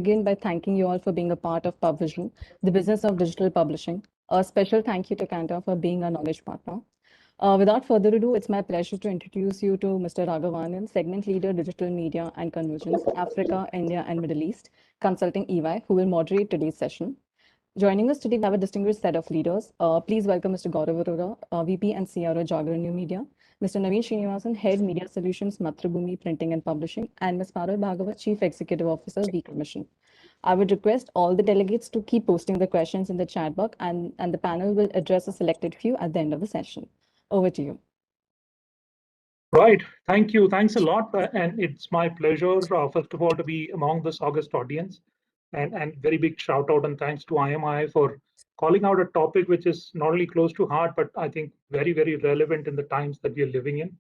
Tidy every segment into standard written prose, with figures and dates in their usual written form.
begin by thanking you all for being a part of PubVision, the business of digital publishing. A special thank you to Cantor for being our knowledge partner. Without further ado, it's my pleasure to introduce you to Mr. Raghavan, Segment Leader, Digital Media and Convergence, Africa, India, and Middle East, Consulting EY, who will moderate today's session. Joining us today, we have a distinguished set of leaders. Please welcome Mr. Gaurav Arora, VP and CRO, Jagran New Media, Mr. Naveen Srinivasan, Head Media Solutions, Mathrubhumi Printing and Publishing, and Ms. Parul Bhagavat, Chief Executive Officer, V Commission. I would request all the delegates to keep posting the questions in the chat box, and the panel will address a selected few at the end of the session. Over to you. Right. Thank you. Thanks a lot. And it's my pleasure, first of all, to be among this August audience. And very big shout out and thanks to IMI for calling out a topic which is not only close to heart, but I think very, very relevant in the times that we are living in.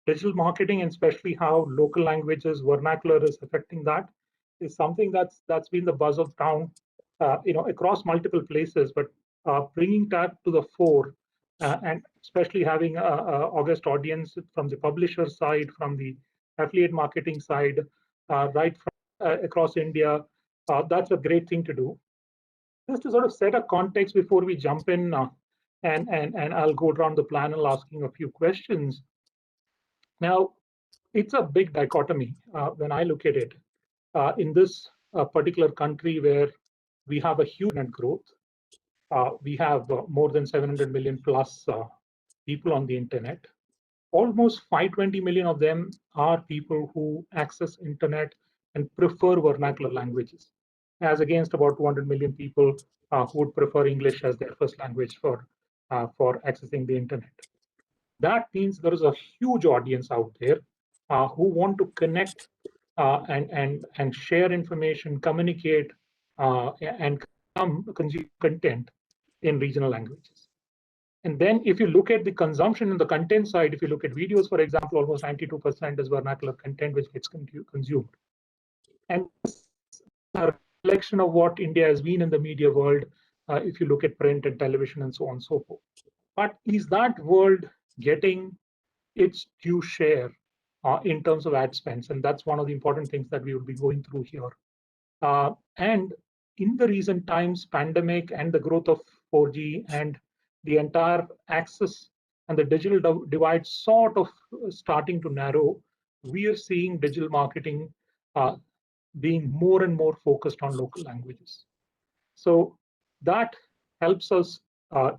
Digital marketing, and especially how local languages, vernacular is affecting that, is something that's been the buzz of town, across multiple places. But bringing that to the fore, and especially having a August audience from the publisher side, from the affiliate marketing side, right from across India, that's a great thing to do. Just to sort of set a context before we jump in, and I'll go around the panel asking a few questions. Now, it's a big dichotomy when I look at it. In this particular country where we have a huge net growth, we have more than 700 million plus people on the internet. Almost 520 million of them are people who access internet and prefer vernacular languages, as against about 200 million people who would prefer English as their first language for accessing the internet. That means there is a huge audience out there who want to connect and share information, communicate, and consume content in regional languages. And then if you look at the consumption on the content side, if you look at videos, for example, almost 92% is vernacular content which gets consumed. And a reflection of what India has been in the media world, if you look at print and television and so on and so forth. But is that world getting its due share in terms of ad spends? And that's one of the important things that we will be going through here. And in the recent times, pandemic and the growth of 4G and the entire access and the digital divide sort of starting to narrow, we are seeing digital marketing being more and more focused on local languages. So that helps us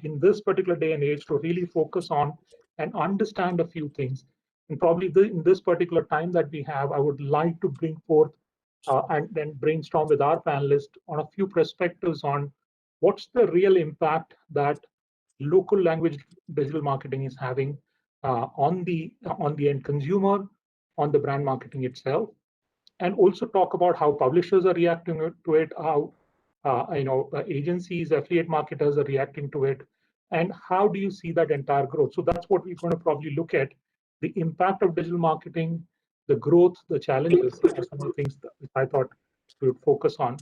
in this particular day and age to really focus on and understand a few things. And probably in this particular time that we have, I would like to bring forth and then brainstorm with our panelists on a few perspectives on what's the real impact that local language digital marketing is having on the end consumer, on the brand marketing itself, and also talk about how publishers are reacting to it, how agencies, affiliate marketers are reacting to it, and how do you see that entire growth? So that's what we're going to probably look at: the impact of digital marketing, the growth, the challenges. Are some of the things that I thought we would focus on.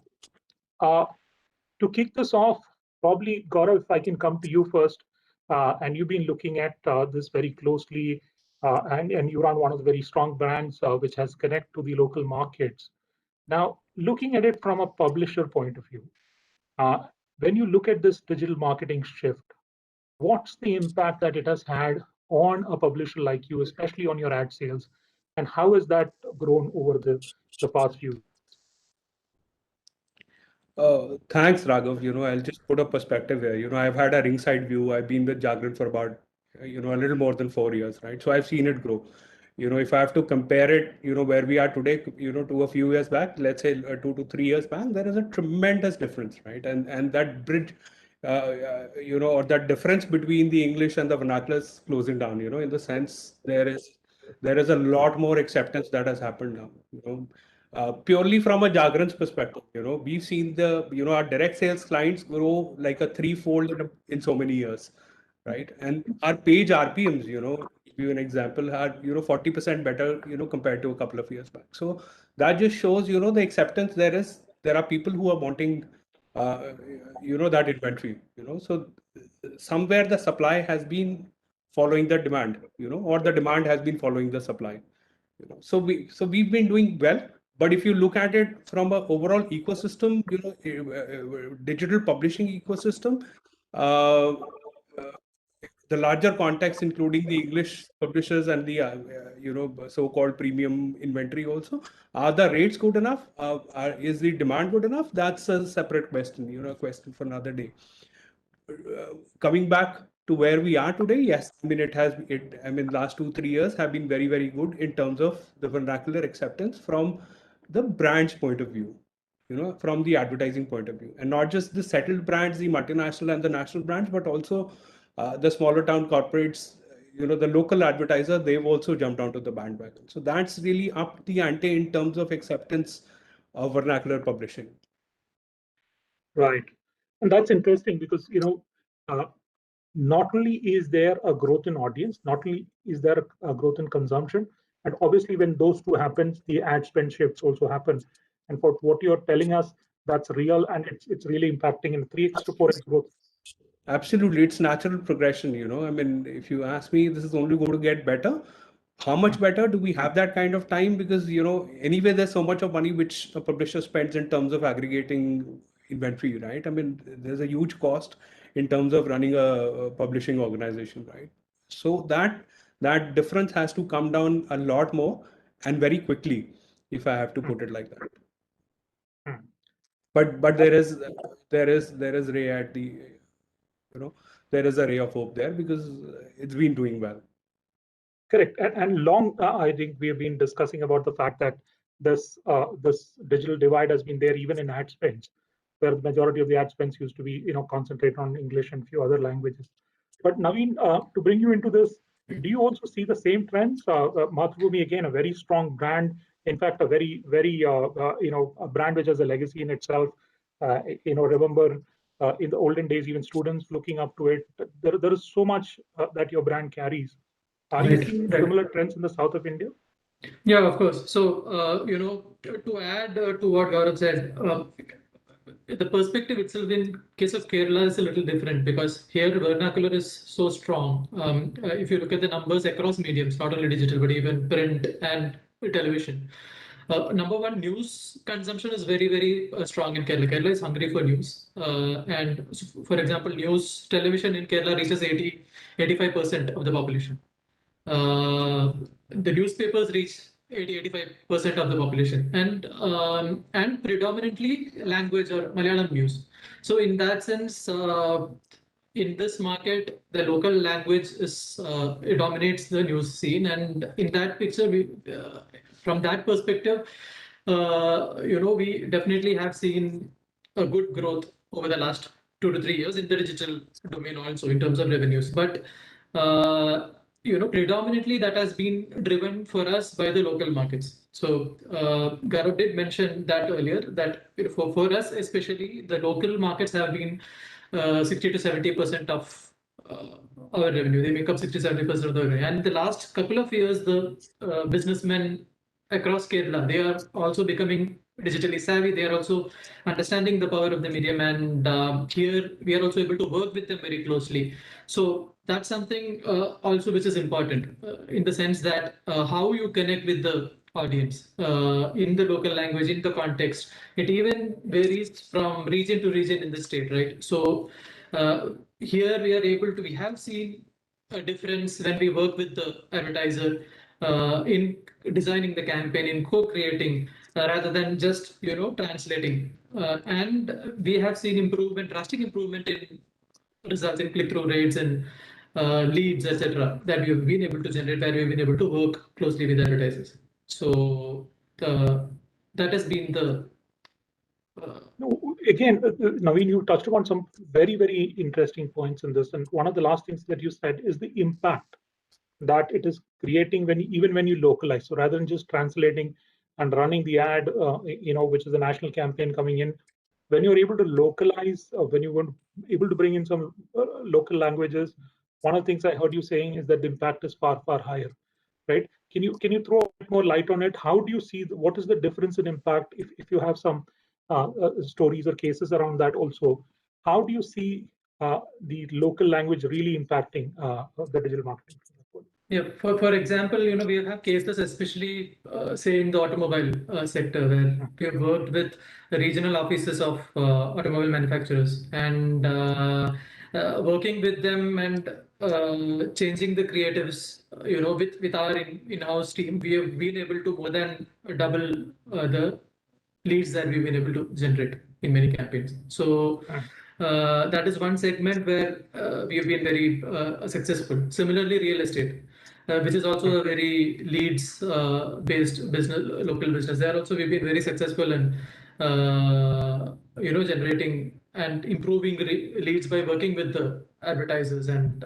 To kick this off, probably Gaurav, if I can come to you first, and you've been looking at this very closely, and you run one of the very strong brands which has connect to the local markets. Now, looking at it from a publisher point of view, when you look at this digital marketing shift, what's the impact that it has had on a publisher like you, especially on your ad sales, and how has that grown over the past few? Thanks, Raghav. I'll just put a perspective here. I've had a ringside view. I've been with Jagran for about, a little more than 4 years, right? So I've seen it grow. If I have to compare it, where we are today, to a few years back, let's say 2 to 3 years back, there is a tremendous difference, right? And that bridge, or that difference between the English and the vernacular is closing down, in the sense there is a lot more acceptance that has happened now, purely from a Jagran's perspective, we've seen our direct sales clients grow like a threefold in so many years, right? And our page RPMs, give you an example, are 40% better, compared to a couple of years back. So that just shows, the acceptance there are people who are wanting, that inventory, So somewhere the supply has been following the demand, or the demand has been following the supply. So we've been doing well. But if you look at it from an overall ecosystem, digital publishing ecosystem, uh, uh, the larger context, including the English publishers and the so-called premium inventory also, are the rates good enough? Is the demand good enough? That's a separate question, a question for another day. Coming back to where we are today, yes, I mean, last 2-3 years have been very, very good in terms of the vernacular acceptance from the brand's point of view, from the advertising point of view, and not just the settled brands, the multinational and the national brands, but also the smaller town corporates, the local advertiser, they've also jumped onto the bandwagon. So that's really up the ante in terms of acceptance of vernacular publishing. Right. And that's interesting because, not only is there a growth in audience, not only is there a growth in consumption, and obviously when those two happens, the ad spend shifts also happen. And for what you're telling us, that's real, and it's really impacting in 3x to 4x growth. Absolutely, it's natural progression. I mean, if you ask me, this is only going to get better. How much better? Do we have that kind of time? Because anyway, there's so much of money which a publisher spends in terms of aggregating inventory, right? I mean, there's a huge cost in terms of running a publishing organization, right? So that difference has to come down a lot more and very quickly, if I have to put it like that. But there is ray at the there is a ray of hope there because it's been doing well. Correct. And long, I think we have been discussing about the fact that this digital divide has been there even in ad spends, where the majority of the ad spends used to be concentrated on English and few other languages. But Naveen, to bring you into this, do you also see the same trends? Mathrubhumi, again, a very strong brand. In fact, a very a brand which has a legacy in itself. Remember in the olden days, even students looking up to it. There is so much that your brand carries. Are you seeing similar trends in the south of India? Yeah, of course. So, to add to what Gaurav said, the perspective itself in case of Kerala is a little different because here the vernacular is so strong. If you look at the numbers across mediums, not only digital, but even print and television. Number one, news consumption is very, very strong in Kerala. Kerala is hungry for news. And for example, news television in Kerala reaches 85% of the population. The newspapers reach 80-85% of the population, and predominantly language or Malayalam news. So in that sense, in this market, the local language is it dominates the news scene, and in that picture, from that perspective, we definitely have seen a good growth over the last 2 to 3 years in the digital domain also in terms of revenues, but predominantly that has been driven for us by the local markets. So Gaurav did mention that earlier, that for us especially, the local markets have been 60 to 70% of our revenue. They make up 60-70% of the revenue. And the last couple of years, the businessmen across Kerala, they are also becoming digitally savvy. They are also understanding the power of the medium, and here we are also able to work with them very closely. So that's something also which is important in the sense that how you connect with the audience in the local language, in the context. It even varies from region to region in the state, right? So here we have seen a difference when we work with the advertiser in designing the campaign, in co-creating, rather than just translating. And we have seen drastic improvement in results in click-through rates and leads, etc., that we have been able to generate, where we've been able to work closely with advertisers. So that has been the. No, again, Naveen, you touched upon some very, very interesting points in this, and one of the last things that you said is the impact that it is creating even when you localize. So rather than just translating and running the ad, which is a national campaign coming in, when you're able to localize, when you're able to bring in some local languages, one of the things I heard you saying is that the impact is far, far higher, right? Can you throw a bit more light on it? How do you see what is the difference in impact if you have some stories or cases around that also? How do you see the local language really impacting the digital marketing? Yeah, for example, we have cases, especially say in the automobile sector, where we have worked with the regional offices of automobile manufacturers and working with them and changing the creatives. With our in-house team, we have been able to more than double the leads that we've been able to generate in many campaigns. So that is one segment where we have been very successful. Similarly, real estate, which is also a very leads based business, local business. There also we've been very successful in generating and improving leads by working with the advertisers, and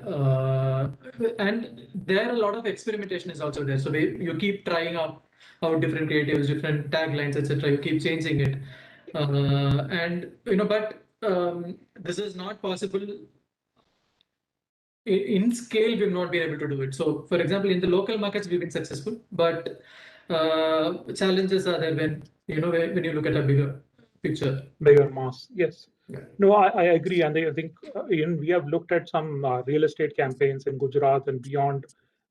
there a lot of experimentation is also there. So you keep trying out different creatives, different taglines, etc. You keep changing it, but this is not possible in scale. We've not been able to do it. So, for example, in the local markets, we've been successful, but challenges are there when when you look at a bigger picture. Bigger mass, yes. Yeah. No, I agree, and I think we have looked at some real estate campaigns in Gujarat and beyond,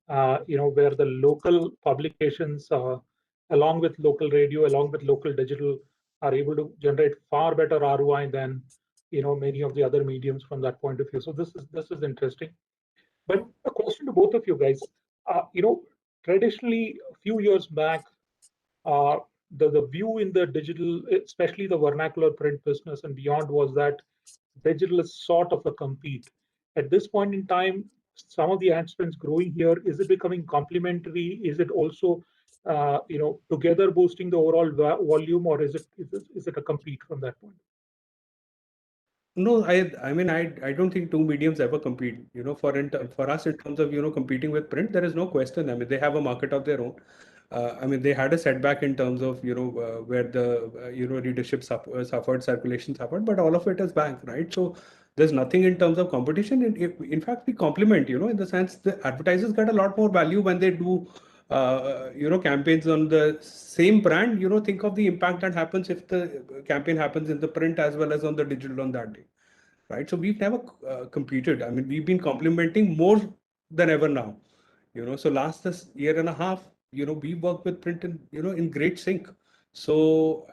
where the local publications, along with local radio, along with local digital, are able to generate far better ROI than many of the other mediums from that point of view. So this is interesting. But a question to both of you guys, traditionally a few years back, the view in the digital, especially the vernacular print business and beyond, was that digital is sort of a compete. At this point in time, some of the ad spends growing here. Is it becoming complementary? Is it also, together boosting the overall volume, or is it a compete from that point? No, I mean, I don't think two mediums ever compete. For us, in terms of, competing with print, there is no question. I mean, they have a market of their own. I mean, they had a setback in terms of, where the, readership suffered, circulation suffered, but all of it is back, right? So there's nothing in terms of competition. In fact, we complement, in the sense the advertisers get a lot more value when they do, campaigns on the same brand. Think of the impact that happens if the campaign happens in the print as well as on the digital on that day, right? So we've never competed. I mean, we've been complementing more than ever now. So last this year and a half, we work with print in great sync. So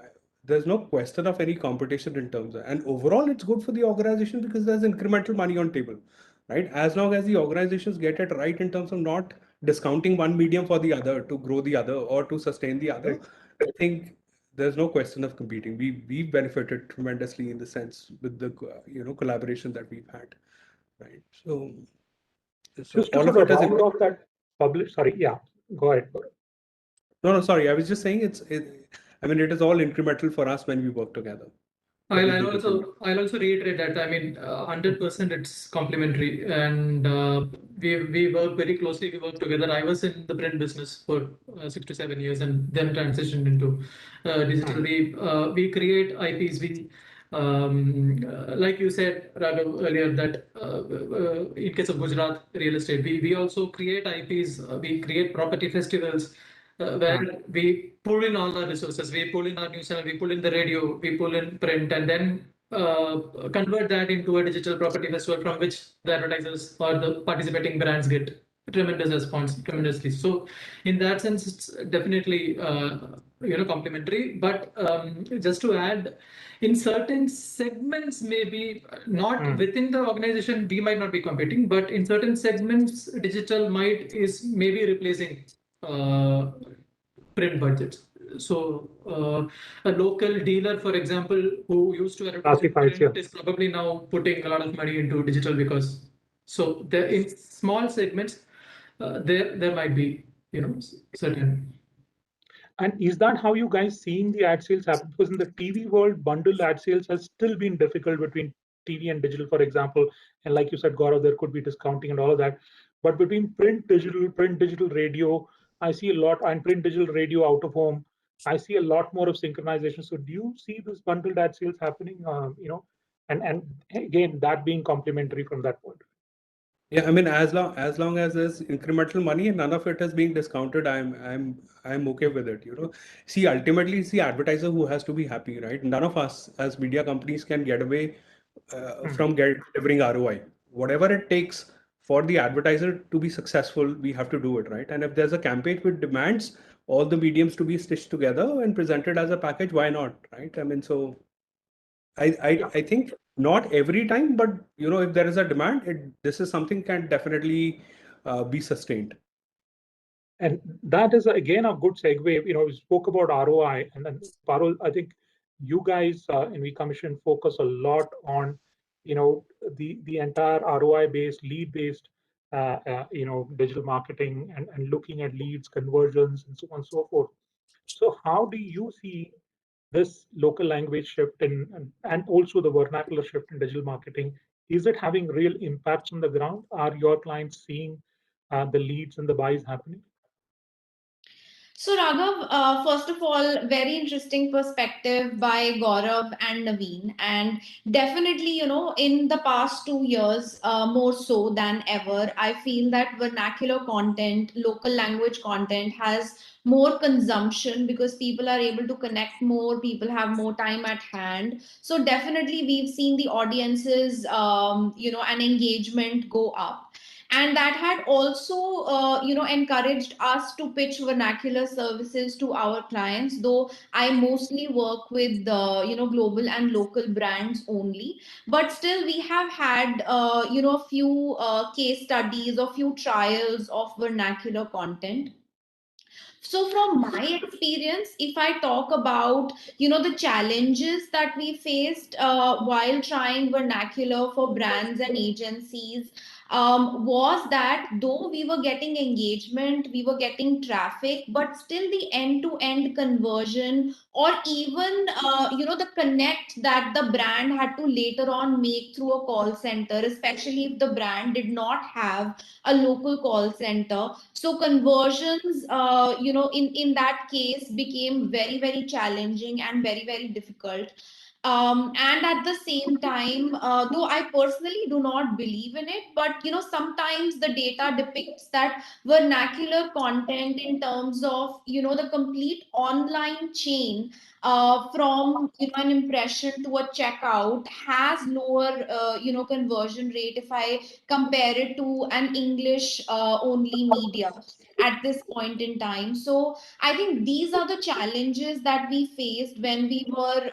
there's no question of any competition in terms of, and overall it's good for the organization because there's incremental money on table, right? As long as the organizations get it right in terms of not discounting one medium for the other to grow the other or to sustain the other, I think there's no question of competing. We benefited tremendously in the sense with the collaboration that we've had, right? So Just to all sort of of it is round off that publish. Sorry, yeah, go ahead. no, sorry. I was just saying I mean, it is all incremental for us when we work together. I'll also reiterate that, I mean, 100% it's complementary, and we work very closely. We work together. I was in the print business for 6 to 7 years, and then transitioned into digital. We create IPs. Like you said, Raghav, earlier, that in case of Gujarat real estate, we also create IPs. We create property festivals. Where we pull in all our resources, we pull in our news channel, we pull in the radio, we pull in print, and then convert that into a digital property festival from which the advertisers or the participating brands get tremendous response, tremendously. So in that sense, it's definitely complementary. But just to add, in certain segments, maybe not within the organization, we might not be competing, but in certain segments, digital is maybe replacing print budgets. So a local dealer, for example, who used to advertise print, is probably now putting a lot of money into digital, because so there in small segments there might be certain. And is that how you guys seeing the ad sales happen? Because in the TV world, bundled ad sales has still been difficult between TV and digital, for example. And like you said, Gaurav, there could be discounting and all of that. But between print digital radio, I see a lot, and print digital radio out of home, I see a lot more of synchronization. So do you see this bundled ad sales happening? And again, that being complementary from that point. Yeah, I mean, as long as there's incremental money and none of it is being discounted, I'm okay with it. See, ultimately it's the advertiser who has to be happy, right? None of us as media companies can get away from delivering ROI. Whatever it takes for the advertiser to be successful, we have to do it, right? And if there's a campaign which demands all the mediums to be stitched together and presented as a package, why not, right? I mean, so I think not every time, but if there is a demand, this is something can definitely be sustained. And that is again a good segue. We spoke about ROI, and then Parul, I think you guys in V Commission focus a lot on the entire ROI based, lead based digital marketing and looking at leads, conversions, and so on and so forth. So how do you see this local language shift and also the vernacular shift in digital marketing? Is it having real impacts on the ground? Are your clients seeing the leads and the buys happening? So Raghav, first of all, very interesting perspective by Gaurav and Naveen, and definitely, in the past 2 years, more so than ever, I feel that vernacular content, local language content has more consumption because people are able to connect more, people have more time at hand. So definitely, we've seen the audiences, and engagement go up, and that had also encouraged us to pitch vernacular services to our clients, though I mostly work with global and local brands only, but still we have had a few case studies or few trials of vernacular content. So from my experience, if I talk about the challenges that we faced while trying vernacular for brands and agencies, was that though we were getting engagement, we were getting traffic, but still the end-to-end conversion, or even the connect that the brand had to later on make through a call center, especially if the brand did not have a local call center. So conversions, in that case became very, very challenging and very, very difficult. And at the same time, though I personally do not believe in it, but sometimes the data depicts that vernacular content in terms of the complete online chain, from an impression to a checkout, has lower conversion rate if I compare it to an English only media at this point in time. So I think these are the challenges that we faced when we were,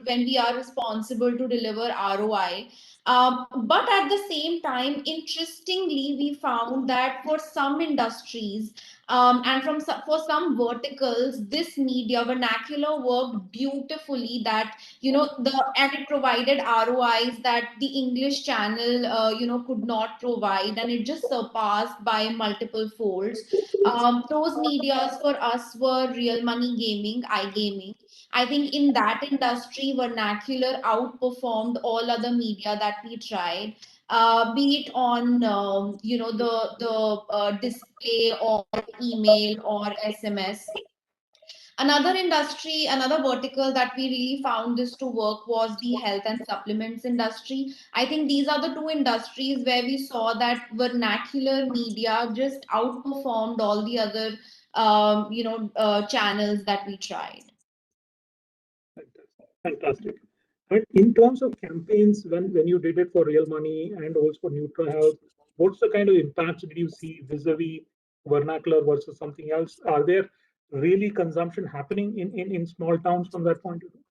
when we are responsible to deliver ROI. But at the same time, interestingly, we found that for some industries, and for some verticals, this media vernacular worked beautifully. That and it provided ROIs that the English channel could not provide, and it just surpassed by multiple folds. Those medias for us were Real Money Gaming, iGaming. I think in that industry, vernacular outperformed all other media that we tried, be it on the display or email or SMS. Another industry, another vertical that we really found this to work was the health and supplements industry. I think these are the two industries where we saw that vernacular media just outperformed all the other channels that we tried. Fantastic. And in terms of campaigns, when you did it for Real Money and also for Nutra Health, what's the kind of impacts did you see vis-a-vis vernacular versus something else? Are there really consumption happening in small towns from that point of view?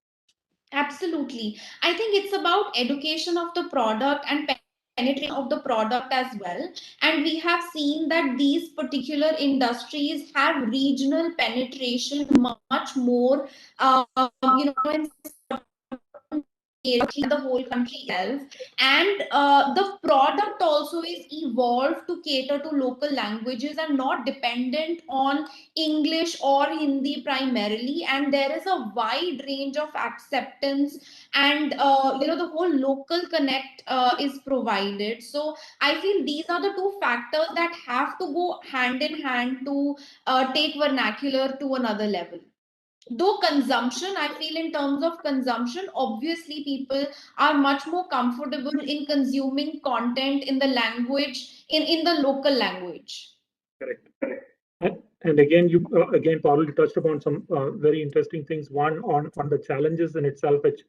Absolutely. I think it's about education of the product and penetration of the product as well. And we have seen that these particular industries have regional penetration much more, in the whole country itself, and the product also is evolved to cater to local languages and not dependent on English or Hindi primarily, and there is a wide range of acceptance, and the whole local connect is provided. So I feel these are the two factors that have to go hand in hand to take vernacular to another level. Though consumption, I feel in terms of consumption, obviously people are much more comfortable in consuming content in the language, in the local language. Correct. And again, Paul, you touched upon some very interesting things. One on the challenges in itself, which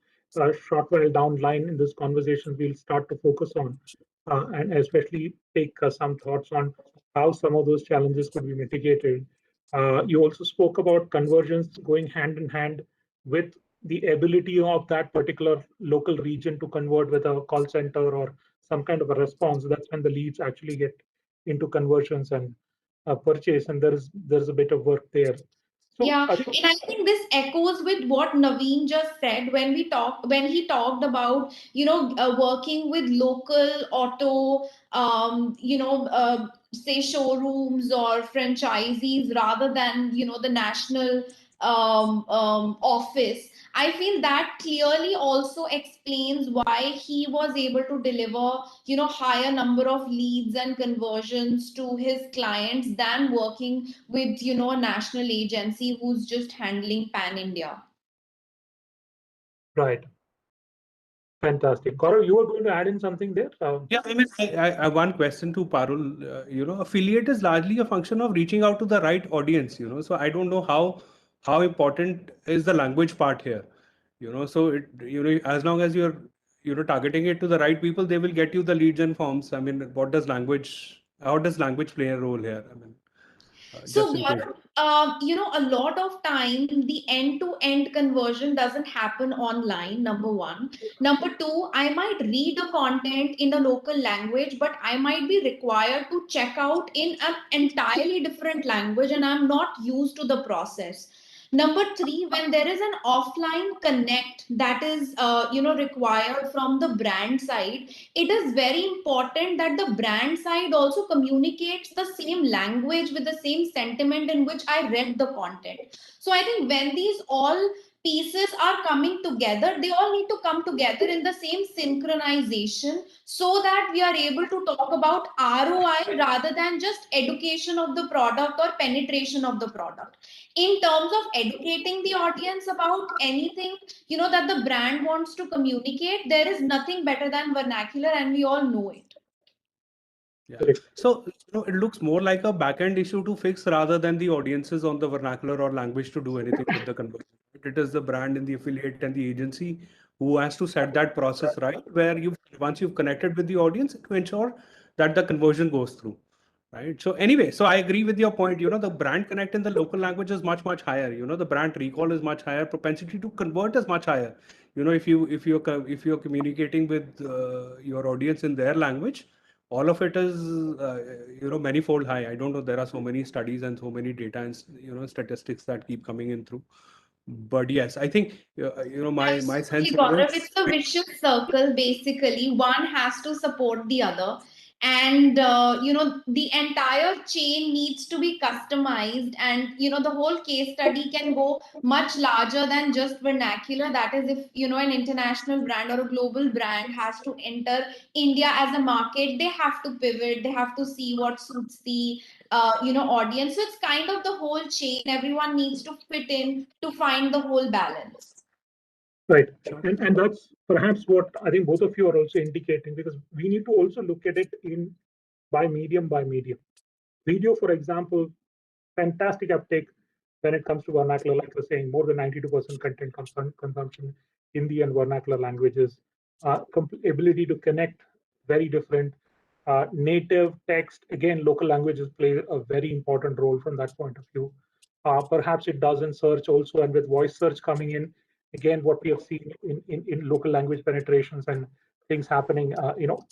short while down line in this conversation we'll start to focus on. and especially take some thoughts on how some of those challenges could be mitigated. You also spoke about conversions going hand in hand with the ability of that particular local region to convert with a call center or some kind of a response. That's when the leads actually get into conversions and purchase, and there's a bit of work there. So Yeah, and I think this echoes with what Naveen just said when he talked about, working with local auto, say showrooms or franchisees rather than, the national office. I feel that clearly also explains why he was able to deliver, higher number of leads and conversions to his clients than working with, a national agency who's just handling pan India. right. Fantastic. Gaurav, you were going to add in something there? Yeah, I mean, I one question to Parul. Affiliate is largely a function of reaching out to the right audience. So I don't know how important is the language part here. So as long as you're targeting it to the right people, they will get you the leads and forms. I mean, how does language play a role here? I mean, So, just in case. a lot of time the end-to-end conversion doesn't happen online, number one. Number two, I might read the content in the local language, but I might be required to check out in an entirely different language, and I'm not used to the process. Number three, when there is an offline connect that is, required from the brand side, it is very important that the brand side also communicates the same language with the same sentiment in which I read the content. So I think when these all pieces are coming together, they all need to come together in the same synchronization so that we are able to talk about ROI rather than just education of the product or penetration of the product. In terms of educating the audience about anything, that the brand wants to communicate, there is nothing better than vernacular, and we all know it. Yeah. So it looks more like a back-end issue to fix rather than the audiences on the vernacular or language to do anything with the conversion. It is the brand and the affiliate and the agency who has to set that process right, where once you've connected with the audience to ensure that the conversion goes through. Right. So anyway, so I agree with your point. The brand connect in the local language is much, much higher. The brand recall is much higher. Propensity to convert is much higher. If you're communicating with your audience in their language, all of it is manifold high. I don't know. There are so many studies and so many data and statistics that keep coming in through. But yes, I think my sense Gaurav, is it's a vicious circle. Basically, one has to support the other, and the entire chain needs to be customized, and the whole case study can go much larger than just vernacular. That is, if an international brand or a global brand has to enter India as a market, they have to pivot, they have to see what suits the audience. So it's kind of the whole chain. Everyone needs to fit in to find the whole balance. Right. And that's perhaps what I think both of you are also indicating, because we need to also look at it in by medium by medium. Video, for example, fantastic uptake when it comes to vernacular, like you're saying, more than 92% content consumption, Hindi and vernacular languages, ability to connect, very different. Native text, again, local languages play a very important role from that point of view. Perhaps it does in search also, and with voice search coming in, again, what we have seen in local language penetrations and things happening,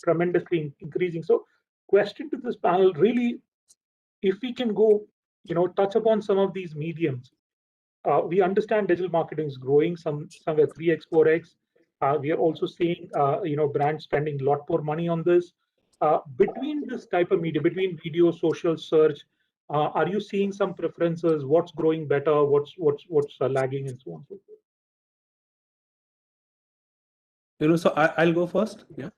tremendously increasing. So, question to this panel, really, if we can go, touch upon some of these mediums. We understand digital marketing is growing somewhere 3x, 4x. We are also seeing, brands spending a lot more money on this. Between this type of media, between video, social, search, are you seeing some preferences? What's growing better? What's lagging, and so on and so forth? So I'll go first. Yeah.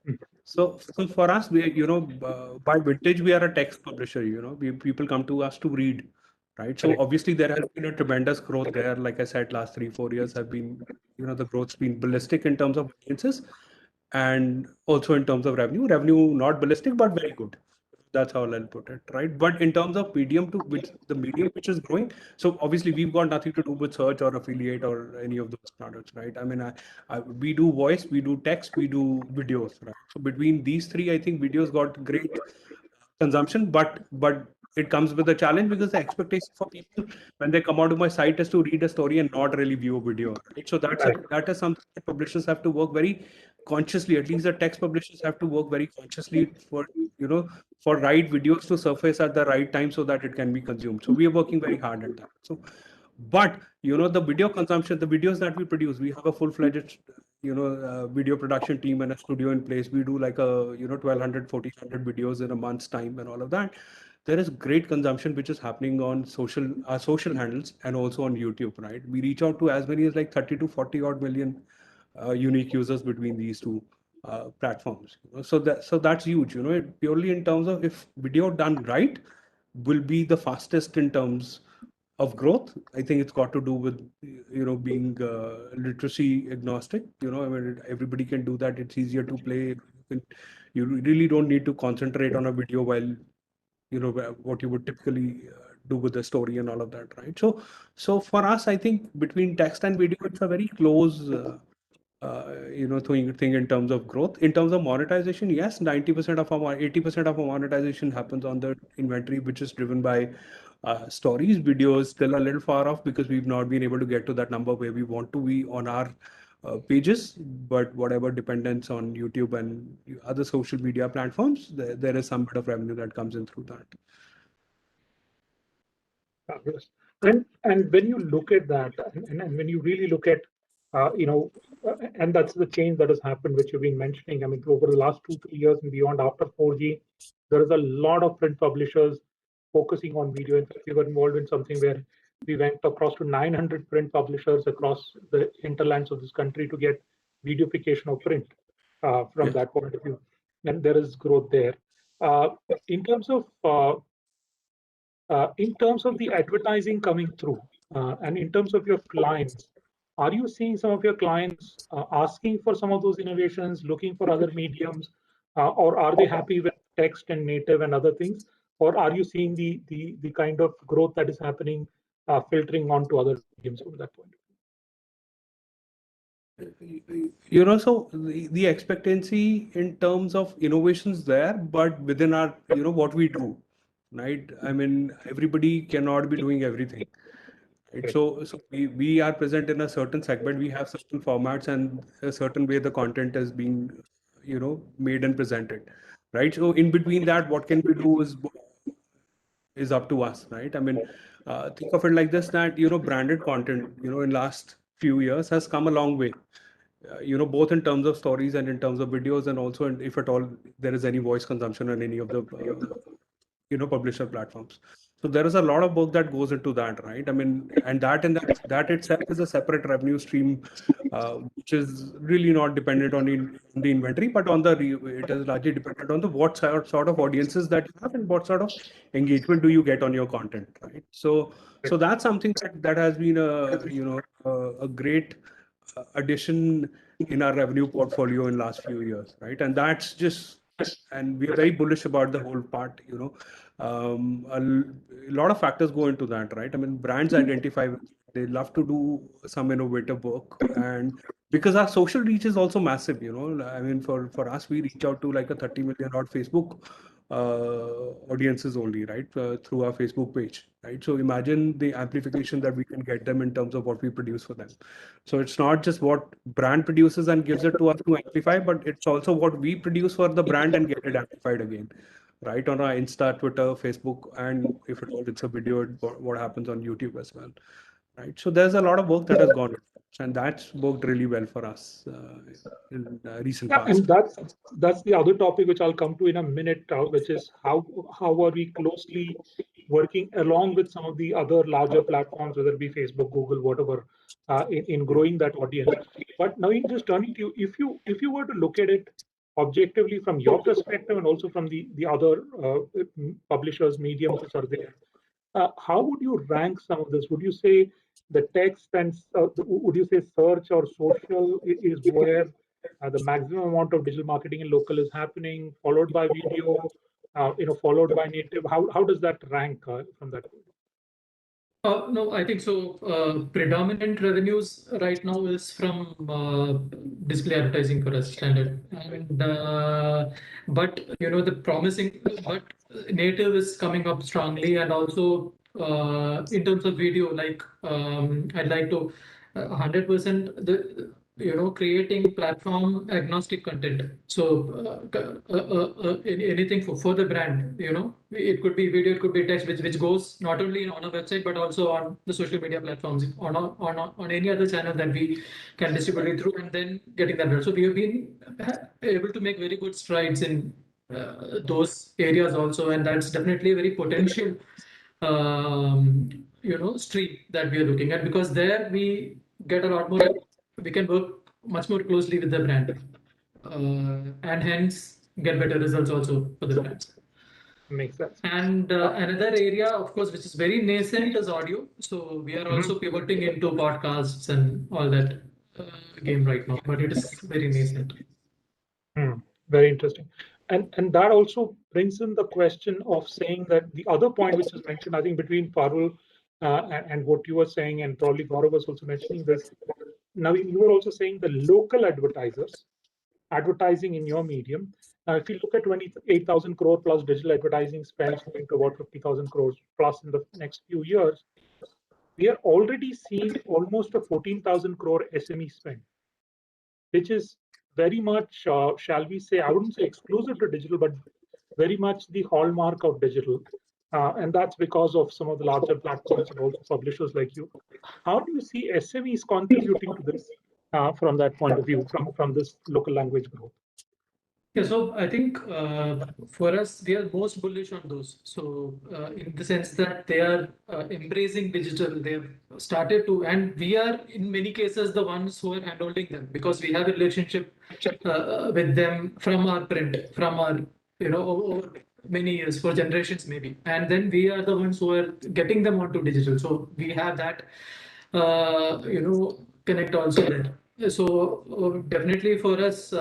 So for us, by vintage, we are a text publisher. People come to us to read, right? So Correct. obviously there has been a tremendous growth there. Like I said, last 3-4 years have been, the growth's been ballistic in terms of audiences and also in terms of revenue. Revenue not ballistic, but very good. That's how I'll put it, right? But in terms of medium to which the medium which is growing, so obviously we've got nothing to do with search or affiliate or any of those products, right? I mean, we do voice, we do text, we do videos, right? So between these three, I think videos got great consumption, but it comes with a challenge because the expectation for people when they come onto my site is to read a story and not really view a video, right? So that is something that publishers have to work very consciously. At least the text publishers have to work very consciously for for right videos to surface at the right time so that it can be consumed. So we are working very hard at that. So but the video consumption, the videos that we produce, we have a full-fledged video production team and a studio in place. We do like a 1200 1400 videos in a month's time and all of that. There is great consumption which is happening on social handles and also on YouTube, right? We reach out to as many as like 30 to 40 odd million unique users between these two platforms. So that's huge. Purely in terms of if video done right will be the fastest in terms of growth. I think it's got to do with being literacy agnostic. I mean, everybody can do that. It's easier to play. You really don't need to concentrate on a video while what you would typically do with the story and all of that, right? So for us, I think between text and video, it's a very close thing in terms of growth. In terms of monetization, yes, 80% of our monetization happens on the inventory, which is driven by stories. Videos still a little far off because we've not been able to get to that number where we want to be on our pages, but whatever dependence on YouTube and other social media platforms, there is some bit of revenue that comes in through that. Fabulous. And when you look at that, and when you really look at, and that's the change that has happened, which you've been mentioning. I mean, over the last 2-3 years and beyond, after 4G, there is a lot of print publishers focusing on video. In fact, we were involved in something where we went across to 900 print publishers across the hinterlands of this country to get videoification of print from that point of view. And there is growth there. In terms of the advertising coming through, and in terms of your clients, are you seeing some of your clients asking for some of those innovations, looking for other mediums, or are they happy with text and native and other things? Or are you seeing the kind of growth that is happening filtering onto other mediums from that point of view? So the expectancy in terms of innovations there, but within our, what we do, right? I mean, everybody cannot be doing everything. Right? So we are present in a certain segment. We have certain formats and a certain way the content is being, made and presented, right? So in between that, what can we do is up to us, right? I mean, think of it like this, that, branded content, in last few years has come a long way, both in terms of stories and in terms of videos, and also if at all there is any voice consumption on any of the, publisher platforms. So there is a lot of work that goes into that, right? I mean, and that itself is a separate revenue stream, which is really not dependent on the inventory, but on it is largely dependent on the what sort of audiences that you have and what sort of engagement do you get on your content, right? So that's something that has been a great addition in our revenue portfolio in last few years, right? And that's just, and we are very bullish about the whole part. A lot of factors go into that, right? I mean, brands identify, they love to do some innovative work, and because our social reach is also massive, I mean, for us, we reach out to like a 30 million odd Facebook audiences only, right, through our Facebook page, right? So imagine the amplification that we can get them in terms of what we produce for them. So it's not just what brand produces and gives it to us to amplify, but it's also what we produce for the brand and get it amplified again, right, on our Insta, Twitter, Facebook, and if at all it's a video, what happens on YouTube as well, right? So there's a lot of work that has gone, and that's worked really well for us in recent past. And that's the other topic which I'll come to in a minute, which is how are we closely working along with some of the other larger platforms, whether it be Facebook, Google, whatever, in growing that audience. But now, just turning to you, if you were to look at it objectively from your perspective and also from the other publishers, mediums which are there, how would you rank some of this? Would you say the text and would you say search or social is where the maximum amount of digital marketing in local is happening, followed by video? followed by native? How does that rank from that? No, I think so. Predominant revenues right now is from display advertising for us standard, and but the promising, but native is coming up strongly, and also in terms of video, like I'd like to 100% the creating platform agnostic content. So anything for the brand, it could be video, it could be text, which goes not only on a website but also on the social media platforms, on any other channel that we can distribute it through, and then getting that. So we have been able to make very good strides in those areas also, and that's definitely a very potential stream that we are looking at, because there we get a lot more, we can work much more closely with the brand, and hence get better results also for the brands. Makes sense. And another area, of course, which is very nascent is audio. So we are also pivoting into podcasts and all that game right now, but it is very nascent. Very interesting. And that also brings in the question of saying that the other point which was mentioned, I think, between Parul and what you were saying, and probably Gaurav was also mentioning this. Now, you were also saying the local advertisers advertising in your medium. Now, if you look at 28,000 crore plus digital advertising spends going to about 50,000 crores plus in the next few years, we are already seeing almost a 14,000 crore SME spend, which is very much, shall we say, I wouldn't say exclusive to digital, but very much the hallmark of digital. And that's because of some of the larger platforms and also publishers like you. How do you see SMEs contributing to this from that point of view, from this local language growth? Yeah, so I think for us, we are most bullish on those. So in the sense that they are embracing digital, they've started to, and we are in many cases the ones who are handholding them, because we have a relationship with them from our print, from our, over many years, for generations maybe. And then we are the ones who are getting them onto digital. So we have that, connect also there. So definitely for us,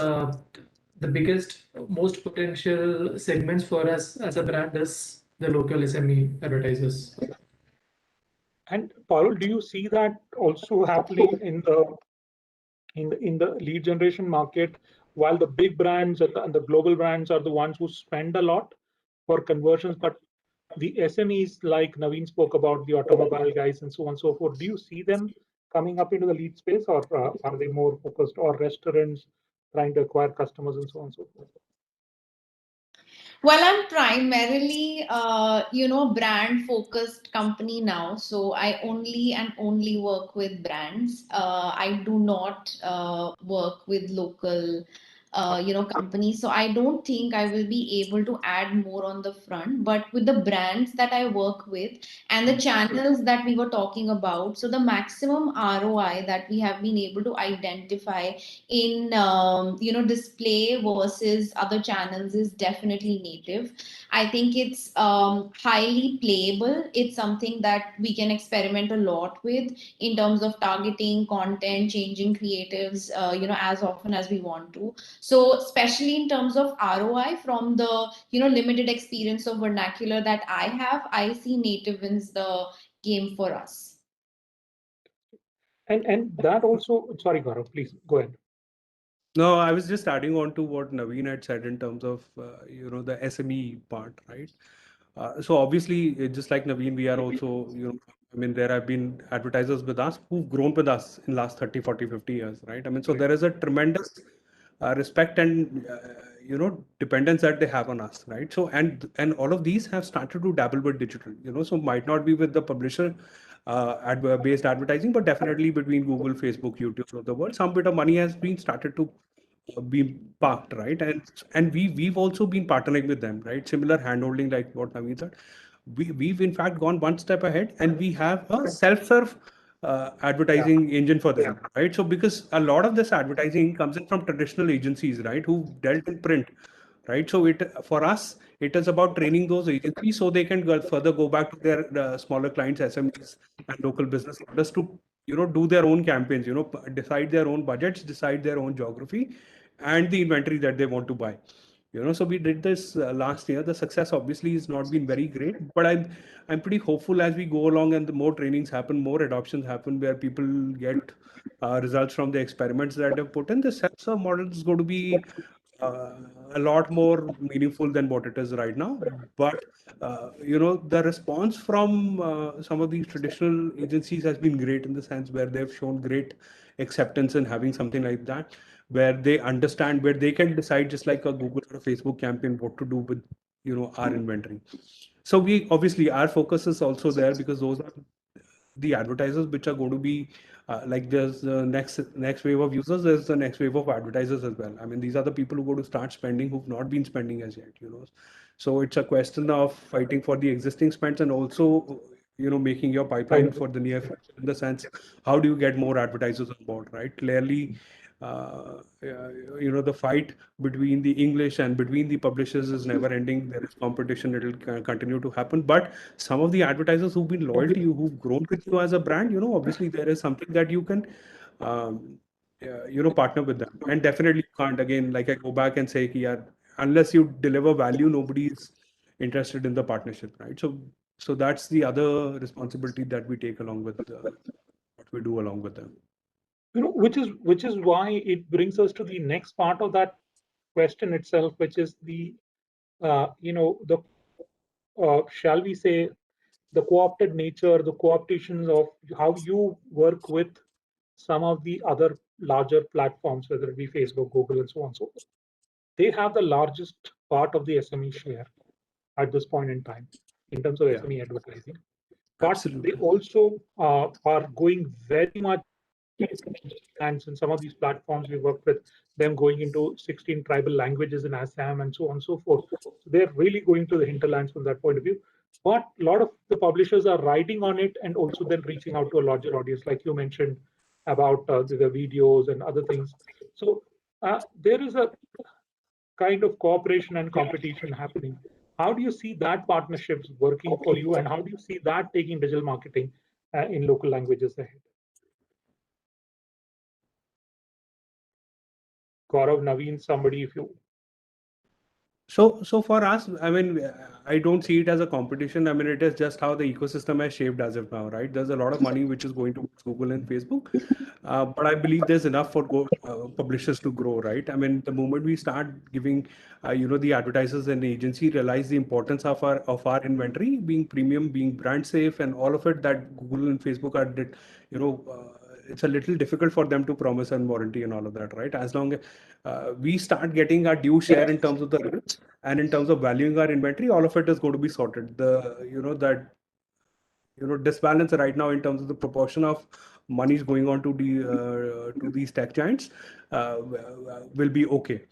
the biggest, most potential segments for us as a brand is the local SME advertisers. And Parul, do you see that also happening in the lead generation market, while the big brands and the global brands are the ones who spend a lot for conversions, but the SMEs, like Naveen spoke about, the automobile guys and so on and so forth, do you see them coming up into the lead space, or are they more focused, or restaurants trying to acquire customers and so on and so forth? Well, I'm primarily, brand focused company now. So I only and only work with brands. I do not work with local, companies. So I don't think I will be able to add more on the front. But with the brands that I work with and the channels that we were talking about, so the maximum ROI that we have been able to identify in, display versus other channels is definitely native. I think it's highly playable. It's something that we can experiment a lot with in terms of targeting content, changing creatives, as often as we want to. So especially in terms of ROI, from the limited experience of vernacular that I have, I see native wins the game for us. And that also, sorry, Gaurav, please go ahead. No, I was just adding on to what Naveen had said in terms of the SME part, right? So obviously, just like Naveen, we are also, I mean, there have been advertisers with us who've grown with us in last 30, 40, 50 years, right? I mean, so there is a tremendous respect and, dependence that they have on us, right? So, and all of these have started to dabble with digital, so might not be with the publisher based advertising, but definitely between Google, Facebook, YouTube of the world, some bit of money has been started to be parked, right? And we've also been partnering with them, right? Similar handholding, like what Naveen said. We've in fact gone one step ahead, and we have a self-serve advertising engine for them, right? So because a lot of this advertising comes in from traditional agencies, right, who dealt in print, right? So for us, it is about training those agencies so they can further go back to their smaller clients, SMEs, and local business owners to do their own campaigns, decide their own budgets, decide their own geography, and the inventory that they want to buy. So we did this last year. The success obviously has not been very great, but I'm pretty hopeful as we go along and the more trainings happen, more adoptions happen, where people get results from the experiments that they've put in. The self-serve model is going to be uh, a lot more meaningful than what it is right now. But the response from some of these traditional agencies has been great, in the sense where they've shown great acceptance in having something like that, where they understand, where they can decide, just like a Google or a Facebook campaign, what to do with our inventory. So we obviously, our focus is also there, because those are the advertisers which are going to be like, there's the next wave of users, there's the next wave of advertisers as well. I mean, these are the people who go to start spending, who've not been spending as yet. So it's a question of fighting for the existing spends, and also making your pipeline for the near future, in the sense, how do you get more advertisers on board, right? Clearly, the fight between the English and between the publishers is never ending. There is competition, it will continue to happen. But some of the advertisers who've been loyal to you, who've grown with you as a brand, obviously there is something that you can um, partner with them. And definitely you can't, again, like, I go back and say, yeah, unless you deliver value, nobody is interested in the partnership, right? So that's the other responsibility that we take along with what we do along with them. Which is why it brings us to the next part of that question itself, which is the the shall we say, the co-opted nature, the co-optations of how you work with some of the other larger platforms, whether it be Facebook, Google, and so on. So they have the largest part of the SME share at this point in time in terms of SME advertising. But Absolutely. they also are going very much, and in some of these platforms we work with them going into 16 tribal languages in Assam and so on and so forth. So they're really going to the hinterlands from that point of view. But a lot of the publishers are riding on it and also then reaching out to a larger audience, like you mentioned about the videos and other things. So there is a kind of cooperation and competition happening. How do you see that partnerships working for you, and how do you see that taking digital marketing in local languages ahead? Gaurav, Naveen, somebody, if you. So for us, I mean, I don't see it as a competition. I mean, it is just how the ecosystem has shaped as of now, right? There's a lot of money which is going to Google and Facebook, but I believe there's enough for publishers to grow, right? I mean, the moment we start giving, the advertisers and the agency realize the importance of our inventory being premium, being brand safe, and all of it, that Google and Facebook are did, it's a little difficult for them to promise and warranty and all of that, right? As long as we start getting our due share in terms of the risk and in terms of valuing our inventory, all of it is going to be sorted. Disbalance right now in terms of the proportion of money is going on to these tech giants will be okay,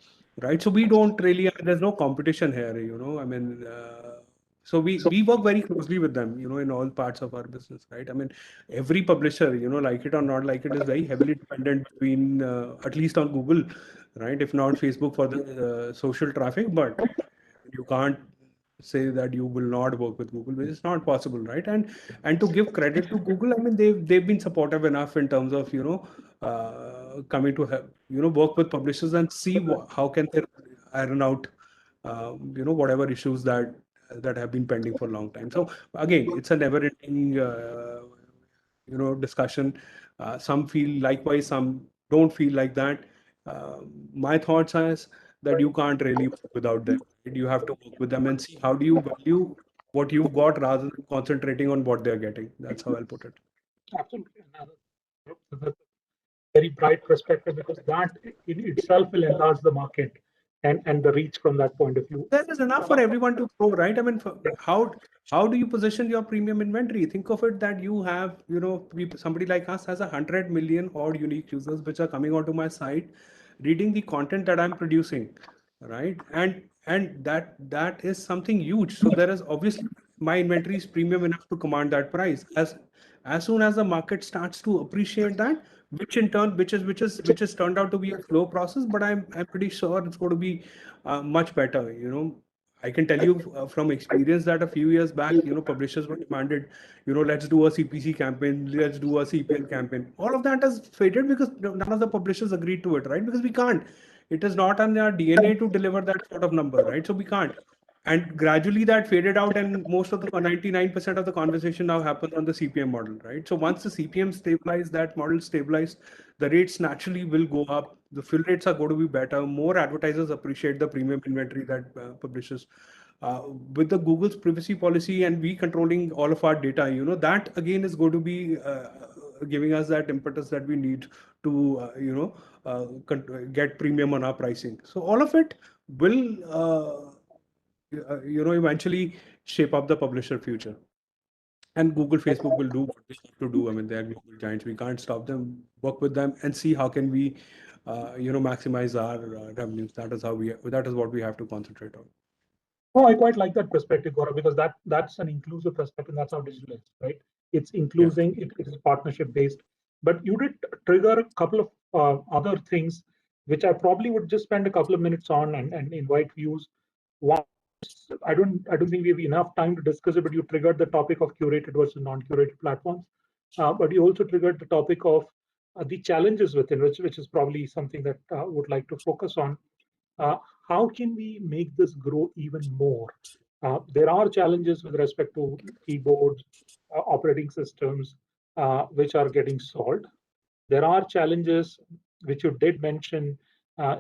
right? So we don't really, there's no competition here, I mean, so we work very closely with them, in all parts of our business, right? I mean, every publisher, like it or not like it, is very heavily dependent between, at least on Google, right? If not Facebook for the social traffic, but you can't say that you will not work with Google, which is not possible, right? And to give credit to Google, I mean, they've been supportive enough in terms of coming to help, work with publishers and see how can they iron out whatever issues that have been pending for a long time. So again, it's a never-ending discussion. Some feel likewise, some don't feel like that. My thoughts is that you can't really work without them. You have to work with them and see how do you value what you've got rather than concentrating on what they're getting. That's how I'll put it. Absolutely. That's a very bright perspective, because that in itself will enlarge the market and the reach from that point of view. There is enough for everyone to grow, right? I mean, how do you position your premium inventory? Think of it that you have, somebody like us has 100 million odd unique users which are coming onto my site, reading the content that I'm producing, right? And that is something huge. So there is obviously, my inventory is premium enough to command that price. As soon as the market starts to appreciate that, which in turn, which is turned out to be a slow process, but I'm pretty sure it's going to be much better. I can tell you from experience that a few years back, publishers were demanded, let's do a CPC campaign, let's do a CPL campaign. All of that has faded because none of the publishers agreed to it, right? Because we can't. it is not in our DNA to deliver that sort of number, right? So we can't. And gradually that faded out, and most of the 99% of the conversation now happens on the CPM model, right? So once the CPM stabilize, that model stabilize, the rates naturally will go up. The fill rates are going to be better. More advertisers appreciate the premium inventory that publishes. With the Google's privacy policy and we controlling all of our data, that again is going to be giving us that impetus that we need to, get premium on our pricing. So all of it will eventually shape up the publisher future. And Google, Facebook will do what they have to do. I mean, they are global giants. We can't stop them. Work with them and see how can we, maximize our revenues. That is what we have to concentrate on. Oh, I quite like that perspective, Gaurav, because that's an inclusive perspective. That's how digital is, right? It's including, it is partnership based. But you did trigger a couple of other things, which I probably would just spend a couple of minutes on and invite views. One, I don't think we have enough time to discuss it, but you triggered the topic of curated versus non-curated platforms. But you also triggered the topic of the challenges within, which is probably something that would like to focus on. How can we make this grow even more? There are challenges with respect to keyboards, operating systems, which are getting solved. There are challenges which you did mention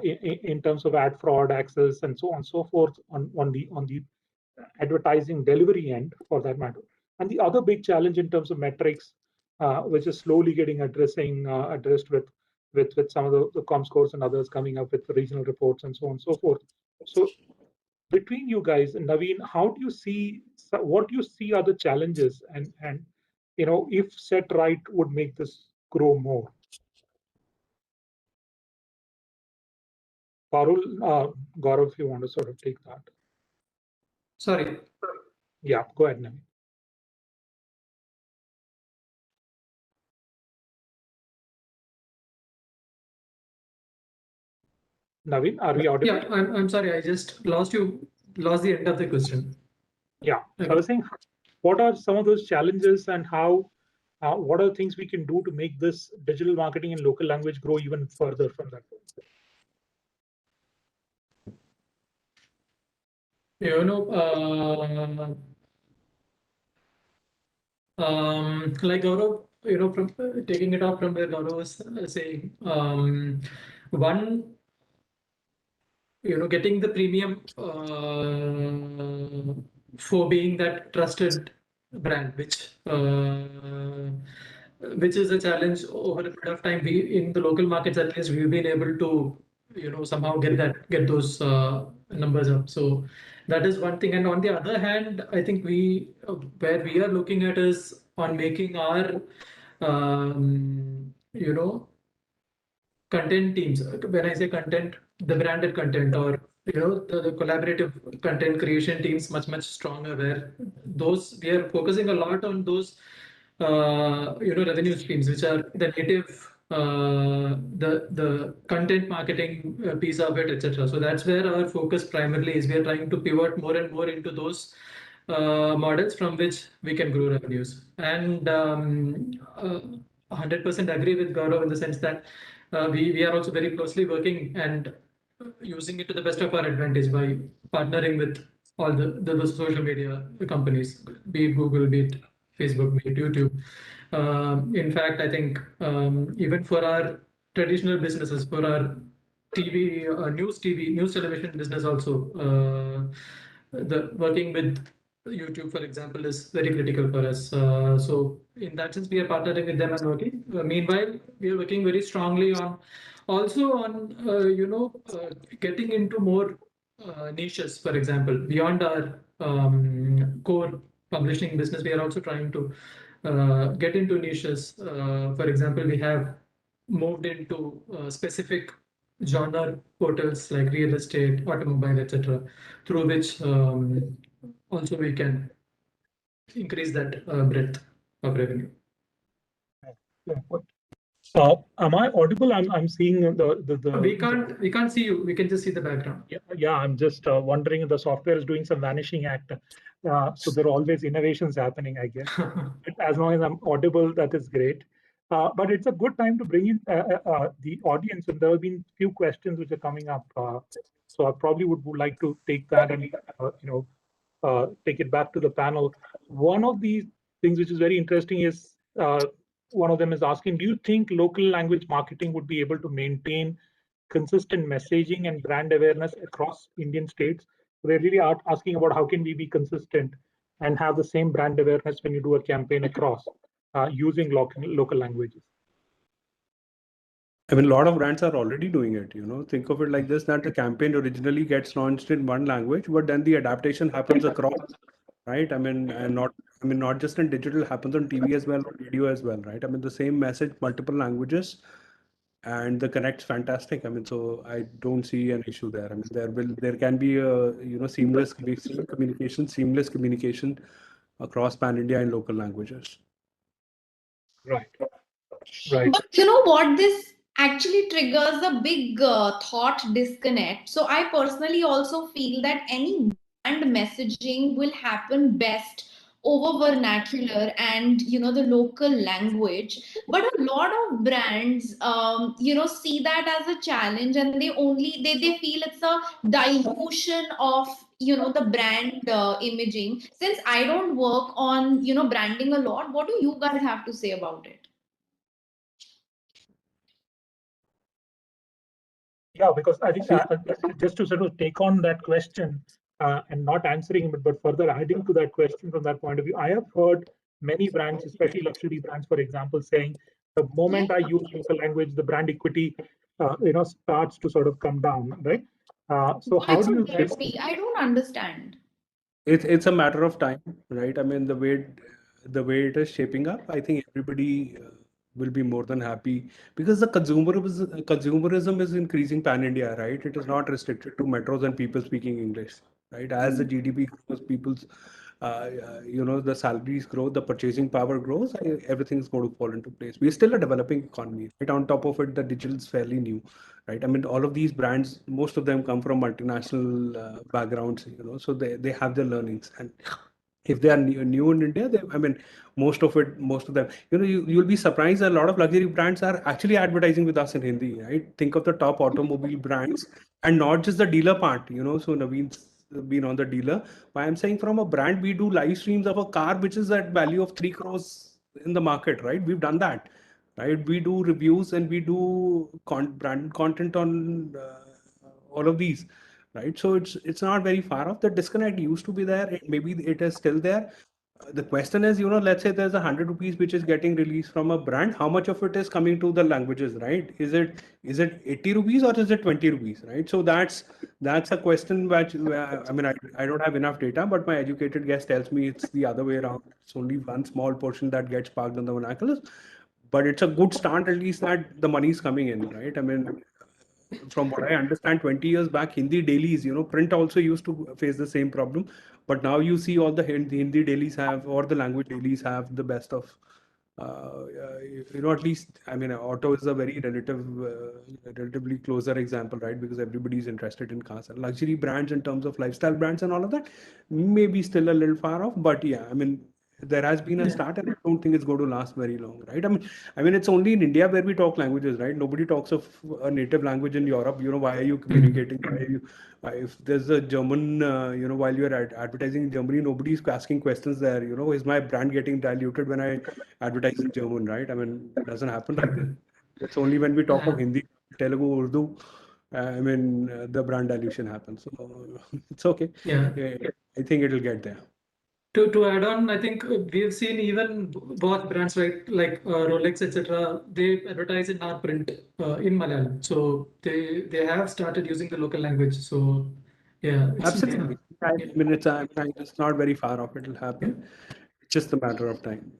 in terms of ad fraud, access, and so on and so forth on the advertising delivery end, for that matter. And the other big challenge in terms of metrics, which is slowly getting addressed with some of the Comscores and others coming up with the regional reports and so on and so forth. So between you guys, Naveen, what do you see are the challenges, and if set right, would make this grow more? Gaurav, if you want to sort of take that. Sorry. Yeah, go ahead, Naveen. Naveen, are we audible? Yeah, I'm sorry, I just lost the end of the question. Yeah, okay. I was saying, what are some of those challenges, and what are the things we can do to make this digital marketing in local language grow even further from that point? Like Gaurav, from taking it off from where Gaurav was saying, one, getting the premium for being that trusted brand, which is a challenge over a period of time. We, in the local markets, at least, we've been able to, somehow get those numbers up. So that is one thing. And on the other hand, I think where we are looking at is on making our, content teams. When I say content, the branded content, or the collaborative content creation teams much stronger, where we are focusing a lot on those revenue streams, which are the native the content marketing piece of it, etc. So that's where our focus primarily is. We are trying to pivot more and more into those models from which we can grow revenues. And 100% agree with Gaurav in the sense that we are also very closely working and using it to the best of our advantage by partnering with all the social media companies, be it Google, be it Facebook, be it YouTube. In fact, I think even for our traditional businesses, for our news television business also, the working with YouTube, for example, is very critical for us. So in that sense, we are partnering with them and working. Meanwhile, we are working very strongly on getting into more niches, for example, beyond our core publishing business. We are also trying to get into niches. For example, we have moved into specific genre portals like real estate, automobile, etc., through which also we can increase that breadth of revenue. Am I audible? I'm seeing the. We can't see you. We can just see the background. Yeah. I'm just wondering if the software is doing some vanishing act. So there are always innovations happening, I guess. But as long as I'm audible, that is great. But it's a good time to bring in the audience, and there have been few questions which are coming up. So I probably would like to take that and take it back to the panel. One of these things which is very interesting is one of them is asking, do you think local language marketing would be able to maintain consistent messaging and brand awareness across Indian states? They're really asking about how can we be consistent and have the same brand awareness when you do a campaign across using local languages. I mean, a lot of brands are already doing it. Think of it like this: that the campaign originally gets launched in one language, but then the adaptation happens across, right? I mean, not just in digital, happens on TV as well, on radio as well, right? I mean, the same message, multiple languages, and the connect's fantastic. I mean, so I don't see an issue there. I mean, there can be a seamless communication across pan India in local languages. Right. Right. But you know what? This actually triggers a big thought disconnect. So I personally also feel that any brand messaging will happen best over vernacular and the local language. But a lot of brands see that as a challenge, and they feel it's a dilution of the brand imaging. Since I don't work on branding a lot, what do you guys have to say about it? Yeah, because I think just to sort of take on that question and not answering it, but further adding to that question from that point of view, I have heard many brands, especially luxury brands, for example, saying the moment I use local language, the brand equity, starts to sort of come down, right? So how do you? I don't understand. It's a matter of time, right? I mean, the way it is shaping up, I think everybody will be more than happy because the consumerism is increasing pan India, right? It is not restricted to metros and people speaking English, right? As the GDP grows, people's the salaries grow, the purchasing power grows, everything is going to fall into place. We're still a developing economy, right? On top of it, the digital is fairly new, right? I mean, all of these brands, most of them come from multinational backgrounds, so they have their learnings. And if they are new in India, I mean, most of them, you'll be surprised a lot of luxury brands are actually advertising with us in Hindi, right? Think of the top automobile brands and not just the dealer part, so Naveen's been on the dealer. But I'm saying from a brand, we do live streams of a car which is at value of 3 crores in the market, right? We've done that, right? We do reviews and we do brand content on all of these, right? So it's not very far off. The disconnect used to be there. Maybe it is still there. The question is, let's say there's 100 rupees which is getting released from a brand. How much of it is coming to the languages, right? Is it 80 rupees or is it 20 rupees, right? So that's a question which I mean, I don't have enough data, but my educated guess tells me it's the other way around. It's only one small portion that gets parked on the vernaculars, but it's a good start at least that the money is coming in, right? I mean, from what I understand, 20 years back, Hindi dailies, print also used to face the same problem. But now you see all the Hindi dailies have, or the language dailies have the best of, at least, I mean, auto is a very relatively closer example, right? Because everybody is interested in cars. And luxury brands in terms of lifestyle brands and all of that, maybe still a little far off. But yeah, I mean, there has been a start, and I don't think it's going to last very long, right? I mean, it's only in India where we talk languages, right? Nobody talks of a native language in Europe. Why are you communicating? If there's a German, while you're advertising in Germany, nobody's asking questions there. Is my brand getting diluted when I advertise in German, right? I mean, it doesn't happen like that. It's only when we talk of Hindi, Telugu, Urdu, the brand dilution happens. So it's okay. Yeah. I think it'll get there. To add on, I think we've seen even watch brands like Rolex, etc. They advertise in our print in Malayalam, so they have started using the local language. So yeah, absolutely. Yeah. I mean, it's not very far off. It'll happen. Yeah. It's just a matter of time.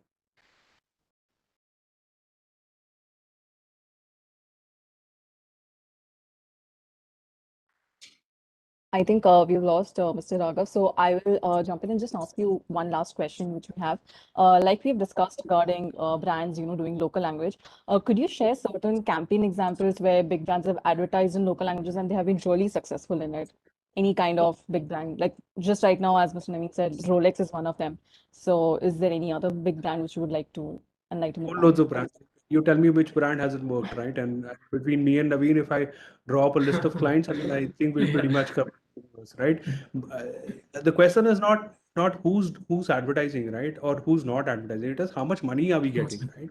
I think we've lost Mr. Raghav. So I will jump in and just ask you one last question, which we have. Like we've discussed regarding brands, doing local language. Could you share certain campaign examples where big brands have advertised in local languages and they have been really successful in it? Any kind of big brand, like just right now, as Mr. Naveen said, Rolex is one of them. So is there any other big brand which you would like to enlighten? Loads of brands. you tell me which brand hasn't worked, right? And between me and Naveen, if I draw up a list of clients, I mean, I think we'll pretty much cover those, right? The question is not who's advertising, right? Or who's not advertising. It is how much money are we getting, right?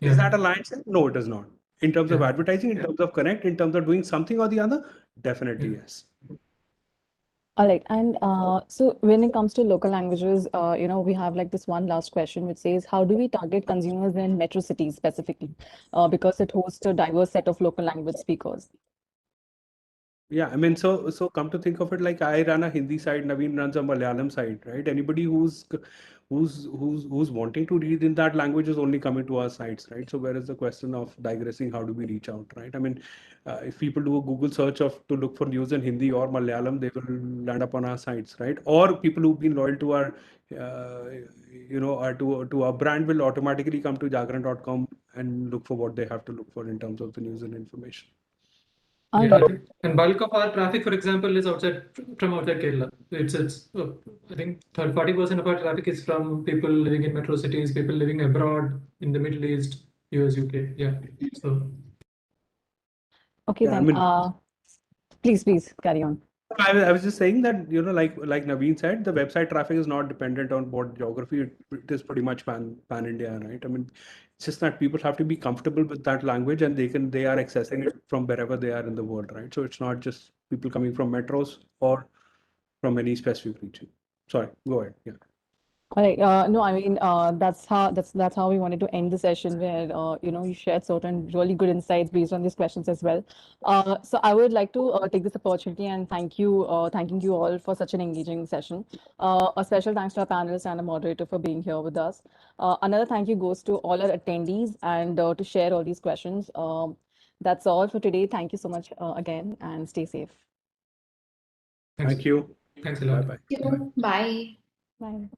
Is that a line? No, it is not. In terms of advertising, in terms of connect, in terms of doing something or the other, definitely yes. All right. And so when it comes to local languages, we have like this one last question, which says, how do we target consumers in metro cities specifically? Because it hosts a diverse set of local language speakers. Yeah, I mean, so come to think of it, like I run a Hindi site, Naveen runs a Malayalam site, right? Anybody who's wanting to read in that language is only coming to our sites, right? So where is the question of digressing? How do we reach out, right? I mean, if people do a Google search to look for news in Hindi or Malayalam, they will land up on our sites, right? Or people who've been loyal to our, to our brand will automatically come to jagran.com and look for what they have to look for in terms of the news and information. And bulk of our traffic, for example, is from outside Kerala. It's I think 40% of our traffic is from people living in metro cities, people living abroad in the Middle East, US, UK. Yeah. So. Okay, Yeah, then. I mean, Please carry on. I was just saying that, like Naveen said, the website traffic is not dependent on what geography. It is pretty much pan India, right? I mean, it's just that people have to be comfortable with that language and they are accessing it from wherever they are in the world, right? So it's not just people coming from metros or from any specific region. Sorry, go ahead. Yeah. All right. No, I mean that's how we wanted to end the session, where you shared certain really good insights based on these questions as well. So I would like to take this opportunity and thanking you all for such an engaging session. A special thanks to our panelists and a moderator for being here with us. Another thank you goes to all our attendees and to share all these questions. That's all for today. Thank you so much again, and stay safe. Thank you. Thanks a lot. Bye-bye. Bye. Bye.